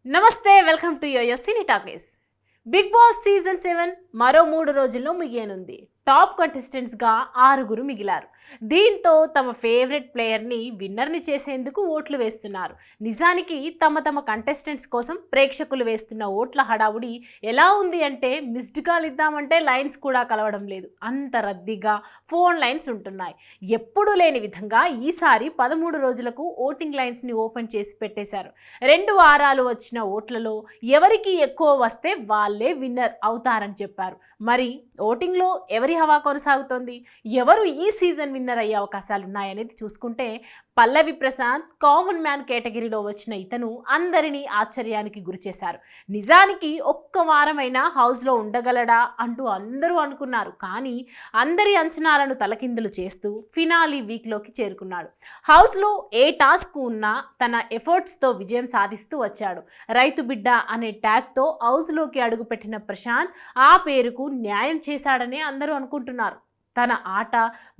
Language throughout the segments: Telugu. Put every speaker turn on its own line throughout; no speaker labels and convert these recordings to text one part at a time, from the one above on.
నమస్తే, welcome to YoYo Cine Talkies. Bigg Boss season 7 మరో 3 రోజుల్లో ముగియనుంది. టాప్ కంటెస్టెంట్స్గా 6 మిగిలారు. దీంతో తమ ఫేవరెట్ ప్లేయర్ని విన్నర్ని చేసేందుకు ఓట్లు వేస్తున్నారు. నిజానికి తమ కంటెస్టెంట్స్ కోసం ప్రేక్షకులు వేస్తున్న ఓట్ల హడావుడి ఎలా ఉంది అంటే, మిస్డ్ కాల్ ఇద్దామంటే లైన్స్ కూడా కలవడం లేదు. అంత రద్దీగా ఫోన్ లైన్స్ ఉంటున్నాయి. ఎప్పుడూ లేని విధంగా ఈసారి 13 రోజులకు ఓటింగ్ లైన్స్ని ఓపెన్ చేసి పెట్టేశారు. 2 వారాలు వచ్చిన ఓట్లలో ఎవరికి ఎక్కువ వస్తే వాళ్ళే విన్నర్ అవుతారని చెప్పారు. మరి ఓటింగ్లో ఎవరి హవా కొనసాగుతోంది, ఎవరు ఈ సీజన్ విన్నర్ అయ్యే అవకాశాలు ఉన్నాయనేది చూసుకుంటే, పల్లవి ప్రశాంత్ కామన్ మ్యాన్ కేటగిరీలో వచ్చిన ఇతను అందరినీ ఆశ్చర్యానికి గురిచేశారు. నిజానికి ఒక్క వారమైనా హౌస్లో ఉండగలడా అంటూ అందరూ అనుకున్నారు. కానీ అందరి అంచనాలను తలకిందులు చేస్తూ ఫినాలీ వీక్లోకి చేరుకున్నాడు. హౌస్లో ఏ టాస్క్ ఉన్నా తన ఎఫర్ట్స్తో విజయం సాధిస్తూ వచ్చాడు. రైతు బిడ్డ అనే ట్యాగ్తో హౌస్లోకి అడుగుపెట్టిన ప్రశాంత్ ఆ పేరుకు న్యాయం చేశాడనే అందరూ అనుకుంటున్నారు. తన ఆట,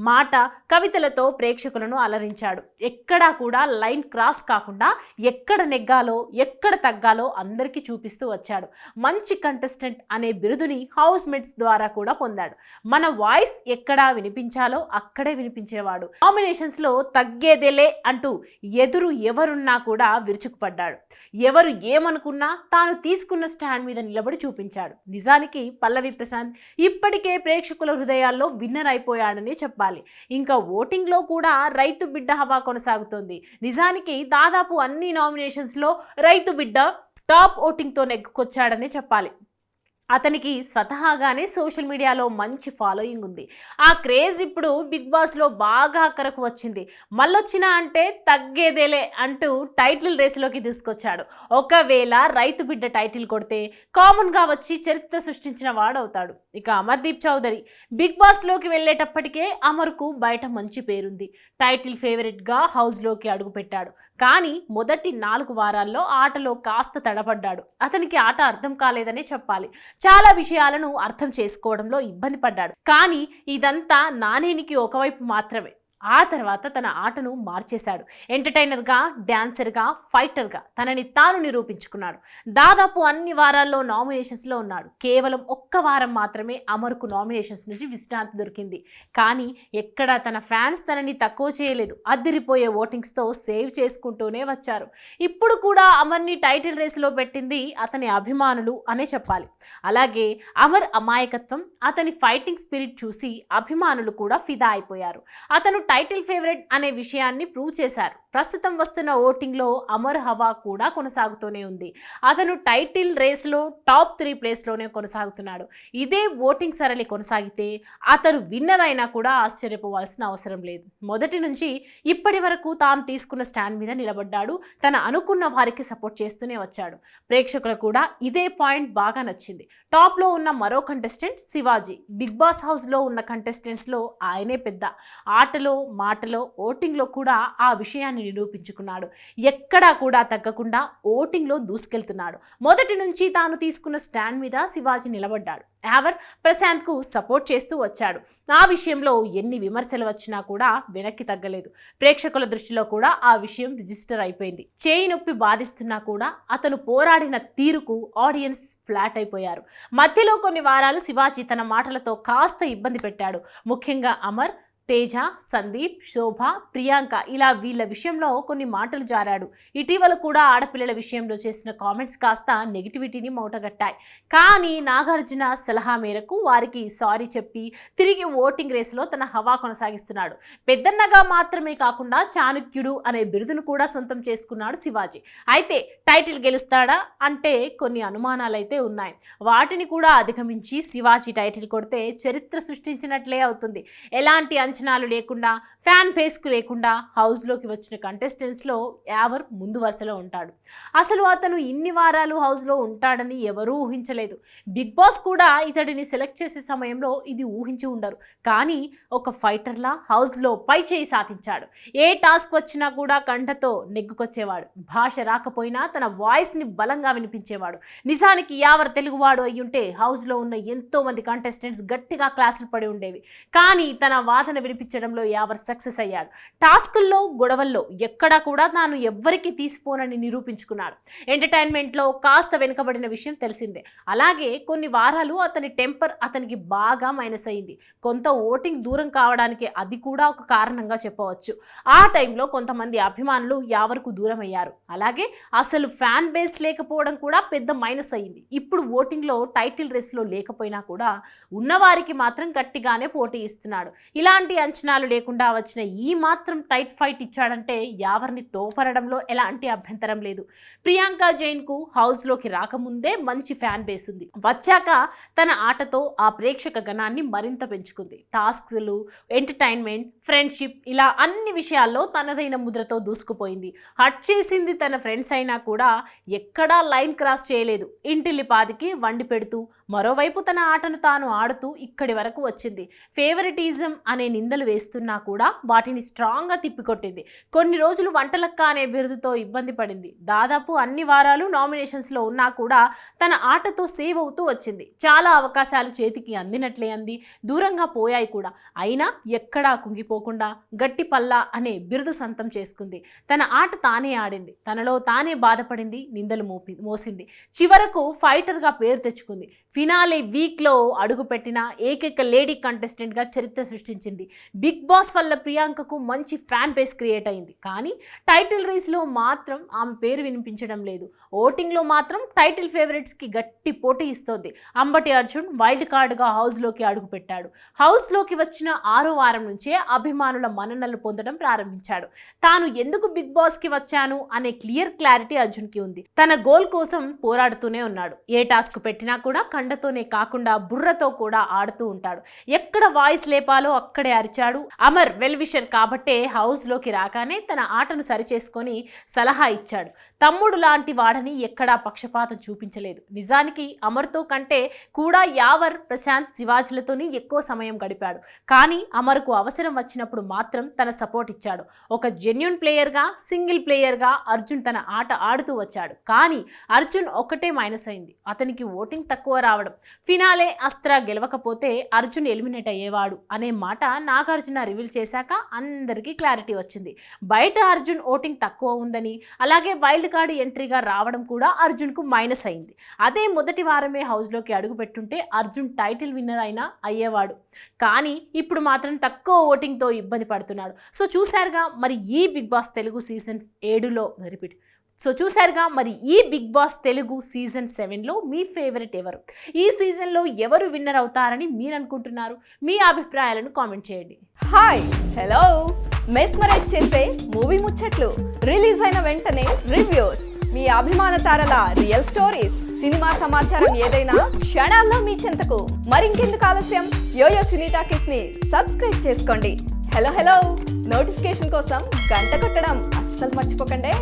మాట, కవితలతో ప్రేక్షకులను అలరించాడు. ఎక్కడా కూడా లైన్ క్రాస్ కాకుండా ఎక్కడ నెగ్గాలో, ఎక్కడ తగ్గాలో అందరికీ చూపిస్తూ వచ్చాడు. మంచి కంటెస్టెంట్ అనే బిరుదుని హౌస్ మేట్స్ ద్వారా కూడా పొందాడు. మన వాయిస్ ఎక్కడా వినిపించాలో అక్కడే వినిపించేవాడు. నామినేషన్స్లో తగ్గేదేలే అంటూ ఎదురు ఎవరున్నా కూడా విరుచుకుపడ్డాడు. ఎవరు ఏమనుకున్నా తాను తీసుకున్న స్టాండ్ మీద నిలబడి చూపించాడు. నిజానికి పల్లవి ప్రశాంత్ ఇప్పటికే ప్రేక్షకుల హృదయాల్లో విన్నర్ అయిపోయాడని చెప్పాలి. ఇంకా ఓటింగ్లో కూడా రైతు బిడ్డ హవా కొనసాగుతోంది. నిజానికి దాదాపు అన్ని నామినేషన్స్లో రైతు బిడ్డ టాప్ ఓటింగ్తో నెగ్గుకొచ్చాడని చెప్పాలి. అతనికి స్వతహాగానే సోషల్ మీడియాలో మంచి ఫాలోయింగ్ ఉంది. ఆ క్రేజ్ ఇప్పుడు బిగ్ బాస్లో బాగా అక్కరకు వచ్చింది. మళ్ళొచ్చినా అంటే తగ్గేదేలే అంటూ టైటిల్ రేసులోకి తీసుకొచ్చాడు. ఒకవేళ రైతు బిడ్డ టైటిల్ కొడితే కామన్గా వచ్చి చరిత్ర సృష్టించిన వాడవుతాడు. ఇక అమర్దీప్ చౌదరి బిగ్ బాస్లోకి వెళ్ళేటప్పటికే అమర్కు బయట మంచి పేరుంది. టైటిల్ ఫేవరెట్గా హౌస్లోకి అడుగుపెట్టాడు. కానీ మొదటి 4 వారాల్లో ఆటలో కాస్త తడబడ్డాడు. అతనికి ఆట అర్థం కాలేదనే చెప్పాలి. చాలా విషయాలను అర్థం చేసుకోవడంలో ఇబ్బంది పడ్డాడు. కానీ ఇదంతా నాణేనికి ఒకవైపు మాత్రమే. ఆ తర్వాత తన ఆటను మార్చేశాడు. ఎంటర్టైనర్గా, డ్యాన్సర్గా, ఫైటర్గా తనని తాను నిరూపించుకున్నాడు. దాదాపు అన్ని వారాల్లో నామినేషన్స్లో ఉన్నాడు. కేవలం ఒక్క వారం మాత్రమే అమర్కు నామినేషన్స్ నుంచి విశ్రాంతి దొరికింది. కానీ ఎక్కడా తన ఫ్యాన్స్ తనని తక్కువ చేయలేదు. అదిరిపోయే ఓటింగ్స్తో సేవ్ చేసుకుంటూనే వచ్చారు. ఇప్పుడు కూడా అమర్ని టైటిల్ రేసులో పెట్టింది అతని అభిమానులు అనే చెప్పాలి. అలాగే అమర్ అమాయకత్వం, అతని ఫైటింగ్ స్పిరిట్ చూసి అభిమానులు కూడా ఫిదా అయిపోయారు. అతను టైటిల్ ఫేవరెట్ అనే విషయాన్ని ప్రూవ్ చేశారు. ప్రస్తుతం వస్తున్న ఓటింగ్లో అమర్ హవా కూడా కొనసాగుతూనే ఉంది. అతను టైటిల్ రేస్లో టాప్ 3 ప్లేస్లోనే కొనసాగుతున్నాడు. ఇదే ఓటింగ్ సరళి కొనసాగితే అతను విన్నర్ అయినా కూడా ఆశ్చర్యపోవాల్సిన అవసరం లేదు. మొదటి నుంచి ఇప్పటి వరకు తాను తీసుకున్న స్టాండ్ మీద నిలబడ్డాడు. తన అనుకున్న వారికి సపోర్ట్ చేస్తూనే వచ్చాడు. ప్రేక్షకులకు కూడా ఇదే పాయింట్ బాగా నచ్చింది. టాప్లో ఉన్న మరో కంటెస్టెంట్ శివాజీ. బిగ్ బాస్ హౌస్లో ఉన్న కంటెస్టెంట్స్లో ఆయనే పెద్ద. ఆటలో, మాటలో, ఓటింగ్లో కూడా ఆ విషయాన్ని నిరూపించుకున్నాడు. ఎక్కడా కూడా తగ్గకుండా ఓటింగ్లో దూసుకెళ్తున్నాడు. మొదటి నుంచి తాను తీసుకున్న స్టాండ్ మీద శివాజీ నిలబడ్డాడు. యావర్ ప్రశాంత్కు సపోర్ట్ చేస్తూ వచ్చాడు. ఆ విషయంలో ఎన్ని విమర్శలు వచ్చినా కూడా వెనక్కి తగ్గలేదు. ప్రేక్షకుల దృష్టిలో కూడా ఆ విషయం రిజిస్టర్ అయిపోయింది. చేయి నొప్పి బాధిస్తున్నా కూడా అతను పోరాడిన తీరుకు ఆడియన్స్ ఫ్లాట్ అయిపోయారు. మధ్యలో కొన్ని వారాలు శివాజీ తన మాటలతో కాస్త ఇబ్బంది పెట్టాడు. ముఖ్యంగా అమర్, తేజ, సందీప్, శోభ, ప్రియాంక ఇలా వీళ్ళ విషయంలో కొన్ని మాటలు జారాడు. ఇటీవల కూడా ఆడపిల్లల విషయంలో చేసిన కామెంట్స్ కాస్త నెగిటివిటీని మూటగట్టాయి. కానీ నాగార్జున సలహా మేరకు వారికి సారీ చెప్పి తిరిగి ఓటింగ్ రేసులో తన హవా కొనసాగిస్తున్నాడు. పెద్దన్నగా మాత్రమే కాకుండా చాణుక్యుడు అనే బిరుదును కూడా సొంతం చేసుకున్నాడు శివాజీ. అయితే టైటిల్ గెలుస్తాడా అంటే కొన్ని అనుమానాలైతే ఉన్నాయి. వాటిని కూడా అధిగమించి శివాజీ టైటిల్ కొడితే చరిత్ర సృష్టించినట్లే అవుతుంది. ఎలాంటి అంచనాలు లేకుండా, ఫ్యాన్ బేస్కు లేకుండా హౌస్లోకి వచ్చిన కంటెస్టెంట్స్లో యావర్ ముందు వరుసలో ఉంటాడు. అసలు అతను ఇన్ని వారాలు హౌస్లో ఉంటాడని ఎవరూ ఊహించలేదు. బిగ్ బాస్ కూడా ఇతడిని సెలెక్ట్ చేసే సమయంలో ఇది ఊహించి ఉండరు. కానీ ఒక ఫైటర్లా హౌస్లో పై చేయి సాధించాడు. ఏ టాస్క్ వచ్చినా కూడా కంఠతో నెగ్గుకొచ్చేవాడు. భాష రాకపోయినా తన వాయిస్ని బలంగా వినిపించేవాడు. నిజానికి యావర్ తెలుగువాడు అయ్యుంటే హౌస్లో ఉన్న ఎంతో మంది కంటెస్టెంట్స్ గట్టిగా క్లాసులు పడి ఉండేవి. కానీ తన వాదన వినిపించడంలో యావర్ సక్సెస్ అయ్యాడు. టాస్కుల్లో గొడవల్లో ఎక్కడా కూడా తాను ఎవ్వరికి తీసిపోనని నిరూపించుకున్నాడు. ఎంటర్టైన్మెంట్లో కాస్త వెనుకబడిన విషయం తెలిసిందే. అలాగే కొన్ని వారాలు అతని టెంపర్ అతనికి బాగా మైనస్ అయింది. కొంత ఓటింగ్ దూరం కావడానికి అది కూడా ఒక కారణంగా చెప్పవచ్చు. ఆ టైంలో కొంతమంది అభిమానులు యావర్కు దూరం అయ్యారు. అలాగే అసలు ఫ్యాన్ బేస్ లేకపోవడం కూడా పెద్ద మైనస్ అయింది. ఇప్పుడు ఓటింగ్లో టైటిల్ రేస్లో లేకపోయినా కూడా ఉన్నవారికి మాత్రం గట్టిగానే పోటీ ఇస్తున్నాడు. ఇలాంటి అంచనాలు లేకుండా వచ్చిన ఈ మాత్రం టైట్ ఫైట్ ఇచ్చాడంటే యావర్ని తోపరడంలో ఎలాంటి అభ్యంతరం లేదు. ప్రియాంక జైన్కు హౌస్లోకి రాకముందే మంచి ఫ్యాన్ బేస్ ఉంది. వచ్చాక తన ఆటతో ఆ ప్రేక్షక గణాన్ని మరింత పెంచుకుంది. టాస్క్లు, ఎంటర్టైన్మెంట్, ఫ్రెండ్షిప్ ఇలా అన్ని విషయాల్లో తనదైన ముద్రతో దూసుకుపోయింది. హట్ చేసింది తన ఫ్రెండ్స్ అయినా కూడా ఎక్కడా లైన్ క్రాస్ చేయలేదు. ఇంటిల్లిపాదికి వండి పెడుతూ మరోవైపు తన ఆటను తాను ఆడుతూ ఇక్కడి వరకు వచ్చింది. ఫేవరెటిజం అనే నిందలు వేస్తున్నా కూడా వాటిని స్ట్రాంగ్గా తిప్పికొట్టింది. కొన్ని రోజులు వంటలక్క అనే బిరుదుతో ఇబ్బంది పడింది. దాదాపు అన్ని వారాలు నామినేషన్స్లో ఉన్నా కూడా తన ఆటతో సేవ్ అవుతూ వచ్చింది. చాలా అవకాశాలు చేతికి అందినట్లే అంది, దూరంగా పోయాయి కూడా. అయినా ఎక్కడా కుంగిపోకుండా గట్టి పల్లా అనే బిరుదు సొంతం చేసుకుంది. తన ఆట తానే ఆడింది, తనలో తానే బాధపడింది, నిందలు మోసింది. చివరకు ఫైటర్గా పేరు తెచ్చుకుంది. ఫినాలే వీక్లో అడుగుపెట్టిన ఏకైక లేడీ కంటెస్టెంట్గా చరిత్ర సృష్టించింది. బిగ్ బాస్ వల్ల ప్రియాంకకు మంచి ఫ్యాన్ బేస్ క్రియేట్ అయింది. కానీ టైటిల్ రేస్లో మాత్రం ఆమె పేరు వినిపించడం లేదు. ఓటింగ్లో మాత్రం టైటిల్ ఫేవరెట్స్కి గట్టి పోటీ ఇస్తోంది. అంబటి అర్జున్ వైల్డ్ కార్డ్గా హౌస్లోకి అడుగుపెట్టాడు. హౌస్లోకి వచ్చిన 6వ వారం నుంచే అభిమానుల మన్ననలు పొందడం ప్రారంభించాడు. తాను ఎందుకు బిగ్ బాస్కి వచ్చాను అనే క్లారిటీ అర్జున్కి ఉంది. తన గోల్ కోసం పోరాడుతూనే ఉన్నాడు. ఏ టాస్క్ పెట్టినా కూడా కండతోనే కాకుండా బుర్రతో కూడా ఆడుతూ ఉంటాడు. ఎక్కడ వాయిస్ లేపాలో అక్కడే అరిచాడు. అమర్ వెల్ విషర్ కాబట్టే హౌస్లోకి రాగానే తన ఆటను సరిచేసుకొని సలహా ఇచ్చాడు. తమ్ముడు లాంటి వాడని ఎక్కడా పక్షపాతం చూపించలేదు. నిజానికి అమర్తో కంటే కూడా యావర్, ప్రశాంత్, శివాజీలతోని ఎక్కువ సమయం గడిపాడు. కానీ అమర్కు అవసరం వచ్చినప్పుడు మాత్రం తన సపోర్ట్ ఇచ్చాడు. ఒక జెన్యూన్ ప్లేయర్గా, సింగిల్ ప్లేయర్గా అర్జున్ తన ఆట ఆడుతూ వచ్చాడు. కానీ అర్జున్ ఒక్కటే మైనస్ అయింది, అతనికి ఓటింగ్ తక్కువ రావడం. ఫినాలే అస్త్ర గెలవకపోతే అర్జున్ ఎలిమినేట్ అయ్యేవాడు అనే మాట నాగార్జున రివీల్ చేశాక అందరికీ క్లారిటీ వచ్చింది. బయట అర్జున్ ఓటింగ్ తక్కువ ఉందని, అలాగే వైల్డ్ కార్డ్ ఎంట్రీగా రావడం కూడా అర్జున్కు మైనస్ అయింది. అదే మొదటి వారమే హౌస్లోకి అడుగు పెట్టుంటే అర్జున్ టైటిల్ విన్నర్ అయినా అయ్యేవాడు. కానీ ఇప్పుడు మాత్రం తక్కువ ఓటింగ్తో ఇబ్బంది పడుతున్నాడు. సో చూశారుగా మరి ఈ బిగ్ బాస్ తెలుగు సీజన్ 7లో ఈ బిగ్ బాస్ తెలుగు సీజన్ 7లో మీ ఫేవరెట్ ఎవరు? ఈ సీజన్లో ఎవరు విన్నర్ అవుతారని మీరు అనుకుంటున్నారు? మీ అభిప్రాయాలను కామెంట్ చేయండి.
హాయ్, హలో, మెస్మరైజ్ చేసే మూవీ ముచ్చట్లు, రిలీజ్ అయిన వెంటనే రివ్యూస్, మీ అభిమాన తారల రియల్ స్టోరీస్, సినిమా సమాచారం ఏదైనా క్షణాల్లో మీ చెంతకు. మరింకెందుకు ఆలస్యం, యోయో సినీ టాకీస్ ని సబ్స్క్రైబ్ చేసుకోండి. హలో నోటిఫికేషన్ కోసం గంట కొట్టడం అస్సలు మర్చిపోకండి.